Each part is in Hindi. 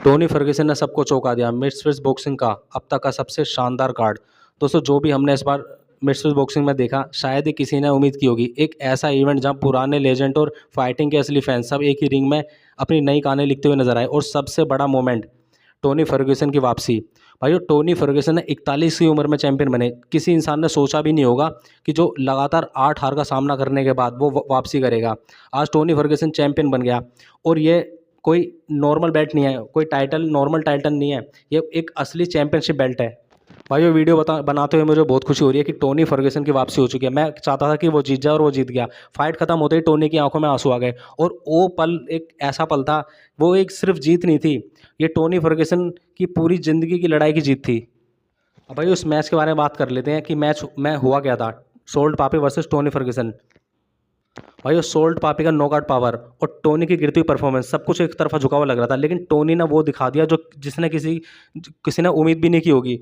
टोनी फर्ग्यूसन ने सबको चौंका दिया। मिस्ट्रिस बॉक्सिंग का अब तक का सबसे शानदार कार्ड। दोस्तों जो भी हमने इस बार मिस्ट्रिस बॉक्सिंग में देखा, शायद ही किसी ने उम्मीद की होगी। एक ऐसा इवेंट जहां पुराने लेजेंड और फाइटिंग के असली फैंस सब एक ही रिंग में अपनी नई कहानी लिखते हुए नजर आए। और सबसे बड़ा मोमेंट, टोनी फर्ग्यूसन की वापसी। भाइयों टोनी फर्ग्यूसन ने 41 की उम्र में चैंपियन बने। किसी इंसान ने सोचा भी नहीं होगा कि जो लगातार 8 हार का सामना करने के बाद वो वापसी करेगा। आज टोनी फर्ग्यूसन चैंपियन बन गया और ये कोई नॉर्मल बेल्ट नहीं है, कोई टाइटल नॉर्मल टाइटल नहीं है, ये एक असली चैंपियनशिप बेल्ट है। भाई ये वीडियो बनाते हुए मुझे बहुत खुशी हो रही है कि टोनी फर्ग्यूसन की वापसी हो चुकी है। मैं चाहता था कि वो जीत जाए और वो जीत गया। फाइट खत्म होते ही टोनी की आंखों में आंसू आ गए और वो पल एक ऐसा पल था, वो एक सिर्फ जीत नहीं थी, ये टोनी फर्ग्यूसन की पूरी ज़िंदगी की लड़ाई की जीत थी। अब भाई उस मैच के बारे में बात कर लेते हैं कि मैच में हुआ क्या था। सोल्ट पापी वर्सेस टोनी फर्ग्यूसन। भाई वो सोल्ट पापी का नॉकआउट पावर और टोनी की गिरती हुई परफॉर्मेंस, सब कुछ एक तरफा झुका हुआ लग रहा था, लेकिन टोनी ने वो दिखा दिया जो जिसने किसी ने उम्मीद भी नहीं की होगी।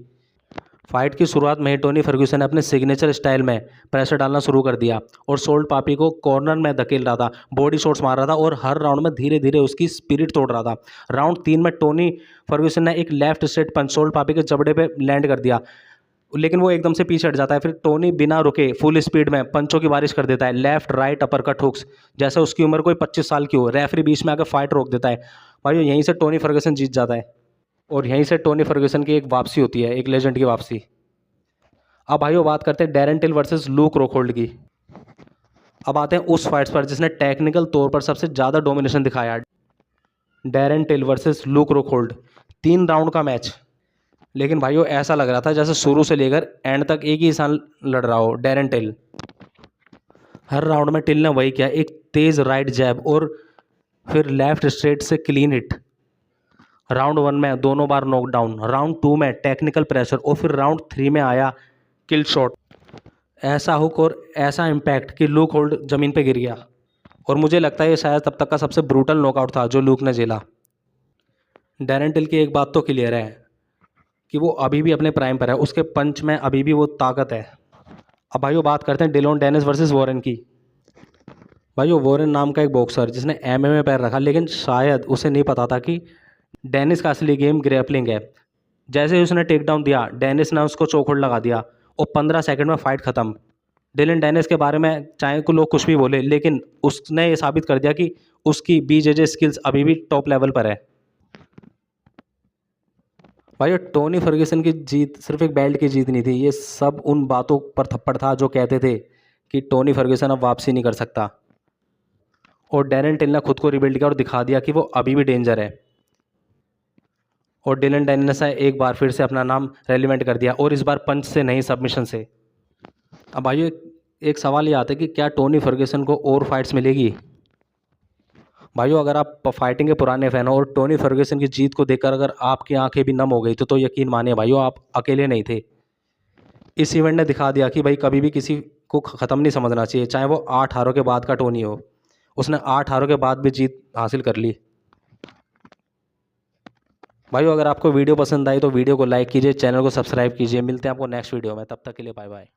फाइट की शुरुआत में ही टोनी फर्ग्यूसन ने अपने सिग्नेचर स्टाइल में प्रेशर डालना शुरू कर दिया और सोल्ट पापी को कॉर्नर में धकेल रहा था, बॉडी शॉट्स मार रहा था और हर राउंड में धीरे धीरे उसकी स्पिरिट तोड़ रहा था। राउंड 3 में टोनी फर्ग्यूसन ने एक लेफ्ट स्ट्रेट पंच सोल्ट पापी के जबड़े पे लैंड कर दिया, लेकिन वो एकदम से पीछे हट जाता है। फिर टोनी बिना रुके फुल स्पीड में पंचों की बारिश कर देता है, left right upper cut hooks, जैसे उसकी उम्र कोई 25 साल की हो। रेफरी बीच में आकर फाइट रोक देता है। भाई यहीं से टोनी फर्ग्यूसन जीत जाता है और यहीं से टोनी फर्ग्यूसन की एक वापसी होती है, एक लेजेंड की वापसी। अब भाइयों बात करते हैं डैरेन टिल वर्सेस लूक रोकहोल्ड की। अब आते हैं उस फाइट्स पर जिसने टेक्निकल तौर पर सबसे ज़्यादा डोमिनेशन दिखाया। Darren Till versus Luke Rockhold, 3 round का मैच, लेकिन भाइयों ऐसा लग रहा था जैसे शुरू से लेकर एंड तक एक ही इंसान लड़ रहा हो, डैरेन टिल। हर राउंड में टिल ने वही किया, एक तेज़ राइट जैब और फिर लेफ्ट स्ट्रेट से क्लीन हिट। राउंड 1 में दोनों बार नॉकडाउन, राउंड 2 में टेक्निकल प्रेशर और फिर राउंड 3 में आया किल शॉट। ऐसा हुक और ऐसा इम्पैक्ट कि लूक होल्ड ज़मीन पे गिर गया और मुझे लगता है ये शायद तब तक का सबसे ब्रूटल नॉकआउट था जो लूक ने झेला। डैरेन टिल की एक बात तो क्लियर है कि वो अभी भी अपने प्राइम पर है, उसके पंच में अभी भी वो ताकत है। अब भाइयों बात करते हैं डिलोन डेनिस वर्सेस वॉरेन की। भाइयों वॉरेन नाम का एक बॉक्सर जिसने एमएमए में पैर रखा, लेकिन शायद उसे नहीं पता था कि डेनिस का असली गेम ग्रैपलिंग है। जैसे ही उसने टेक डाउन दिया, डेनिस ने उसको चौखोड़ लगा दिया और 15 सेकंड में फाइट खत्म। डिलन डेनिस के बारे में चाहे को लोग कुछ भी बोले, लेकिन उसने ये साबित कर दिया कि उसकी बीजेजे स्किल्स अभी भी टॉप लेवल पर है। भाई टोनी फर्ग्यूसन की जीत सिर्फ एक बेल्ट की जीत नहीं थी, ये सब उन बातों पर थप्पड़ था जो कहते थे कि टोनी फर्ग्यूसन अब वापसी नहीं कर सकता। और डैरेन टिल ने खुद को रिबिल्ड किया और दिखा दिया कि वो अभी भी डेंजर है। और डिलन डेनिस ने एक बार फिर से अपना नाम रेलिवेंट कर दिया और इस बार पंच से नहीं, सबमिशन से। अब भाइयों एक सवाल ये आता है कि क्या टोनी फर्ग्यूसन को और फाइट्स मिलेगी। भाइयों अगर आप फाइटिंग के पुराने फैन हो और टोनी फर्ग्यूसन की जीत को देखकर अगर आपकी आंखें भी नम हो गई तो यकीन मानिए भाइयों आप अकेले नहीं थे। इस इवेंट ने दिखा दिया कि भाई कभी भी किसी को ख़त्म नहीं समझना चाहिए, चाहे वो 8 हारों के बाद का टोनी हो। उसने 8 हारों के बाद भी जीत हासिल कर ली। भाइयों अगर आपको वीडियो पसंद आई तो वीडियो को लाइक कीजिए, चैनल को सब्सक्राइब कीजिए। मिलते हैं आपको नेक्स्ट वीडियो में, तब तक के लिए बाय बाय।